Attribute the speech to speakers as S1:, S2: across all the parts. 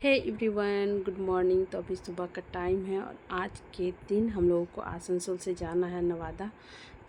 S1: Hey everyone, good morning. तो अभी सुबह का टाइम है और आज के दिन हम लोगों को आसनसोल से जाना है नवादा।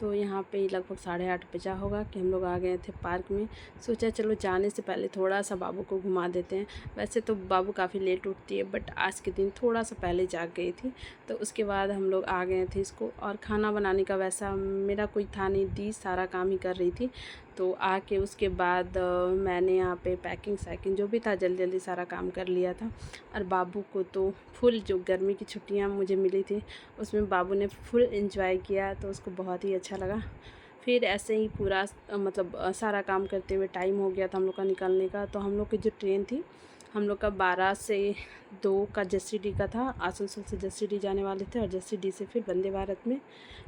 S1: तो यहाँ पे लगभग 8:30 बजा होगा कि हम लोग आ गए थे पार्क में। सोचा चलो जाने से पहले थोड़ा सा बाबू को घुमा देते हैं। वैसे तो बाबू काफ़ी लेट उठती है, बट आज के दिन थोड़ा सा पहले जाग गई थी। तो उसके बाद हम लोग आ गए थे इसको। और खाना बनाने का वैसा मेरा कोई था नहीं, दी सारा काम ही कर रही थी। तो आके उसके बाद मैंने यहाँ पे पैकिंग सैकिंग जो भी था जल्दी जल्दी सारा काम कर लिया था। और बाबू को तो फुल, जो गर्मी की छुट्टियाँ मुझे मिली थी उसमें बाबू ने फुल एंजॉय किया, तो उसको बहुत ही अच्छा लगा। फिर ऐसे ही पूरा सारा काम करते हुए टाइम हो गया था हम लोग का निकलने का। तो हम लोग की जो ट्रेन थी हम लोग का 12 से 2 का जसीडीह का था। आसनसोल से जसीडीह जाने वाले थे और जसीडीह से फिर वंदे भारत में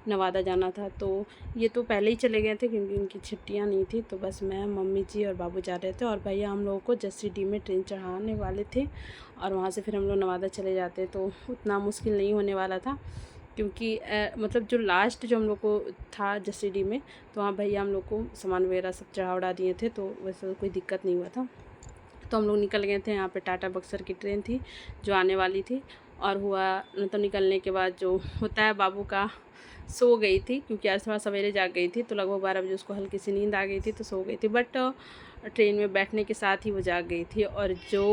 S1: नवादा जाना था। तो ये तो पहले ही चले गए थे क्योंकि इनकी छुट्टियां नहीं थी। तो बस मैं, मम्मी जी और बाबू जा रहे थे और भैया हम लोगों को जसीडीह में ट्रेन चढ़ाने वाले थे और वहाँ से फिर हम लोग नवादा चले जाते। तो उतना मुश्किल नहीं होने वाला था क्योंकि जो लास्ट जो हम लोग को था जसीडीह में, तो वहाँ भैया हम लोग को सामान वगैरह सब चढ़ा उड़ा दिए थे, तो वैसे कोई दिक्कत नहीं हुआ था। तो हम लोग निकल गए थे। यहाँ पे टाटा बक्सर की ट्रेन थी जो आने वाली थी। और हुआ तो निकलने के बाद जो होता है, बाबू का सो गई थी क्योंकि आज थोड़ा सवेरे जाग गई थी। तो लगभग 12 बजे उसको हल्की सी नींद आ गई थी तो सो गई थी। बट ट्रेन में बैठने के साथ ही वो जाग गई थी। और जो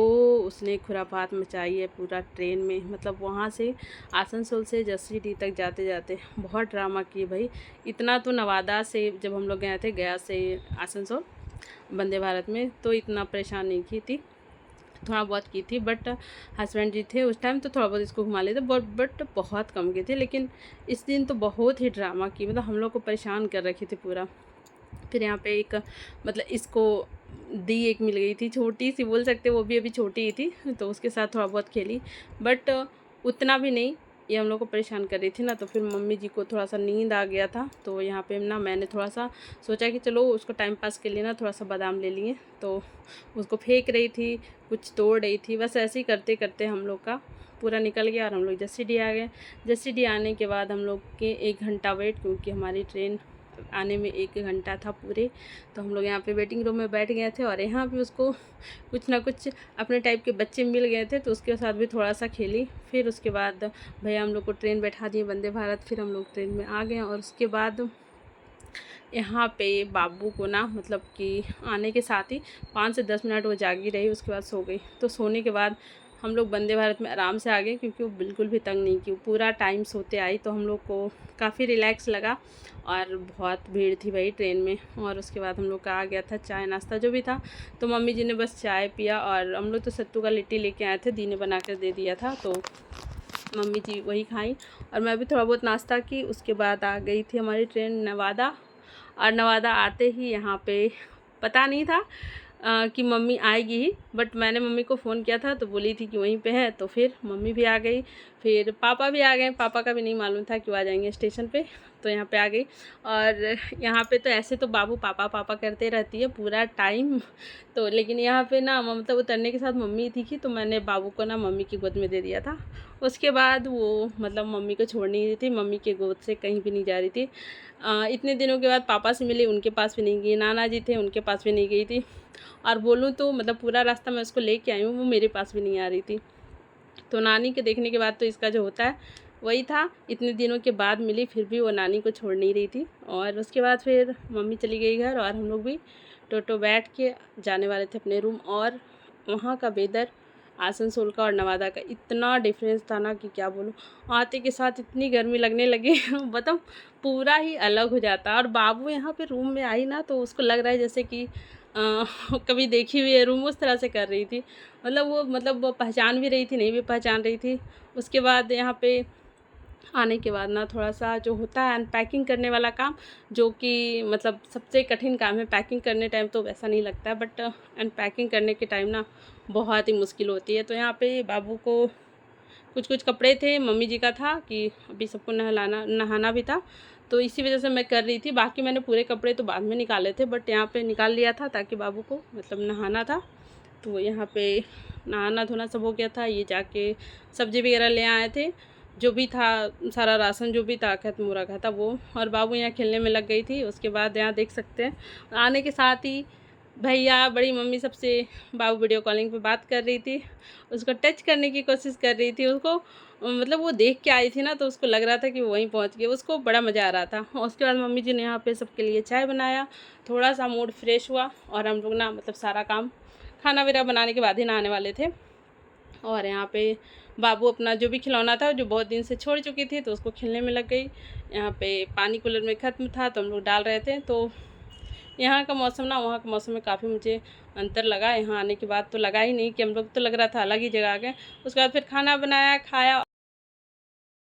S1: उसने खुरापात मचाई है पूरा ट्रेन में, वहाँ से आसनसोल से जसीडीह तक जाते जाते बहुत ड्रामा किए भाई। इतना तो नवादा से जब हम लोग गए थे, गया से आसनसोल वंदे भारत में, तो इतना परेशान नहीं की थी, थोड़ा बहुत की थी। बट हस्बैंड जी थे उस टाइम तो थोड़ा बहुत इसको घुमा लेते, बट बहुत कम की थी। लेकिन इस दिन तो बहुत ही ड्रामा की, हम लोग को परेशान कर रखी थी पूरा। फिर यहाँ पे एक इसको दी एक मिल गई थी, छोटी सी बोल सकते, वो भी अभी छोटी ही थी, तो उसके साथ थोड़ा बहुत खेली। बट उतना भी नहीं, ये हम लोग को परेशान कर रही थी ना। तो फिर मम्मी जी को थोड़ा सा नींद आ गया था, तो यहाँ पे ना मैंने थोड़ा सा सोचा कि चलो उसको टाइम पास के लिए ना थोड़ा सा बादाम ले लिए। तो उसको फेंक रही थी, कुछ तोड़ रही थी, बस ऐसे ही करते करते हम लोग का पूरा निकल गया और हम लोग जसीडीह आ गए। जसीडीह आने के बाद हम लोग के 1 घंटा वेट, क्योंकि हमारी ट्रेन आने में 1 घंटा था पूरे। तो हम लोग यहाँ पे वेटिंग रूम में बैठ गए थे और यहाँ भी उसको कुछ ना कुछ अपने टाइप के बच्चे मिल गए थे, तो उसके साथ भी थोड़ा सा खेली। फिर उसके बाद भैया हम लोग को ट्रेन बैठा दिए वंदे भारत। फिर हम लोग ट्रेन में आ गए और उसके बाद यहाँ पे बाबू को ना कि आने के साथ ही 5 से 10 मिनट वो जागी रही, उसके बाद सो गई। तो सोने के बाद हम लोग वंदे भारत में आराम से आ गए क्योंकि वो बिल्कुल भी तंग नहीं की, पूरा टाइम सोते आई। तो हम लोग को काफ़ी रिलैक्स लगा और बहुत भीड़ थी भाई ट्रेन में। और उसके बाद हम लोग का आ गया था चाय नाश्ता जो भी था। तो मम्मी जी ने बस चाय पिया और हम लोग तो सत्तू का लिट्टी लेके आए थे, दी ने बना कर दे दिया था, तो मम्मी जी वही खाई और मैं भी थोड़ा बहुत नाश्ता की। उसके बाद आ गई थी हमारी ट्रेन नवादा। और नवादा आते ही यहाँ पे पता नहीं था कि मम्मी आएगी ही, बट मैंने मम्मी को फ़ोन किया था तो बोली थी कि वहीं पे है। तो फिर मम्मी भी आ गई, फिर पापा भी आ गए। पापा का भी नहीं मालूम था कि वो आ जाएंगे स्टेशन पे, तो यहाँ पे आ गई। और यहाँ पे तो ऐसे तो बाबू पापा पापा करते रहती है पूरा टाइम, तो लेकिन यहाँ पे ना उतरने के साथ मम्मी दिखी तो मैंने बाबू को ना मम्मी की गोद में दे दिया था। उसके बाद वो मम्मी को छोड़ नहीं रही थी, मम्मी के गोद से कहीं भी नहीं जा रही थी। इतने दिनों के बाद पापा से मिली, उनके पास भी नहीं गई। नाना जी थे, उनके पास भी नहीं गई थी। और बोलूँ तो पूरा रास्ता मैं उसको लेके आई हूँ, वो मेरे पास भी नहीं आ रही थी। तो नानी के देखने के बाद तो इसका जो होता है वही था, इतने दिनों के बाद मिली फिर भी वो नानी को छोड़ नहीं रही थी। और उसके बाद फिर मम्मी चली गई घर और हम लोग भी टोटो बैठ के जाने वाले थे अपने रूम। और वहाँ का वेदर आसनसोल का और नवादा का इतना डिफरेंस था ना कि क्या बोलूँ। आते के साथ इतनी गर्मी लगने लगी पूरा ही अलग हो जाता। और बाबू यहाँ पे रूम में आई ना तो उसको लग रहा है जैसे कि कभी देखी हुई है रूम, उस तरह से कर रही थी। वो पहचान भी रही थी, नहीं भी पहचान रही थी। उसके बाद यहाँ पे आने के बाद ना थोड़ा सा जो होता है अनपैकिंग करने वाला काम, जो कि सबसे कठिन काम है। पैकिंग करने टाइम तो वैसा नहीं लगता है, बट अनपैकिंग करने के टाइम ना बहुत ही मुश्किल होती है। तो यहाँ पे बाबू को कुछ कुछ कपड़े थे, मम्मी जी का था कि अभी सबको नहाना भी था, तो इसी वजह से मैं कर रही थी। बाकी मैंने पूरे कपड़े तो बाद में निकाले थे, बट यहाँ पे निकाल लिया था ताकि बाबू को नहाना था। तो यहाँ पे नहाना धोना सब हो गया था। ये जाके सब्ज़ी वगैरह ले आए थे, जो भी था सारा राशन जो भी था खत्म हो रखा था वो। और बाबू यहाँ खेलने में लग गई थी। उसके बाद यहाँ देख सकते हैं आने के साथ ही भैया बड़ी मम्मी सबसे बाबू वीडियो कॉलिंग पे बात कर रही थी, उसको टच करने की कोशिश कर रही थी। उसको मतलब वो देख के आई थी ना, तो उसको लग रहा था कि वो वहीं पहुंच गई, उसको बड़ा मज़ा आ रहा था। और उसके बाद मम्मी जी ने यहाँ पे सबके लिए चाय बनाया, थोड़ा सा मूड फ्रेश हुआ और हम लोग ना मतलब सारा काम खाना वगैरह बनाने के बाद ही नहाने वाले थे। और यहाँ पे बाबू अपना जो भी खिलौना था जो बहुत दिन से छोड़ चुकी थी तो उसको खेलने में लग गई। यहाँ पे पानी कूलर में ख़त्म था तो हम लोग डाल रहे थे। तो यहाँ का मौसम ना वहाँ के मौसम में काफ़ी मुझे अंतर लगा। यहाँ आने के बाद तो लगा ही नहीं कि हम लोग, तो लग रहा था अलग ही जगह आ गए। उसके बाद फिर खाना बनाया, खाया।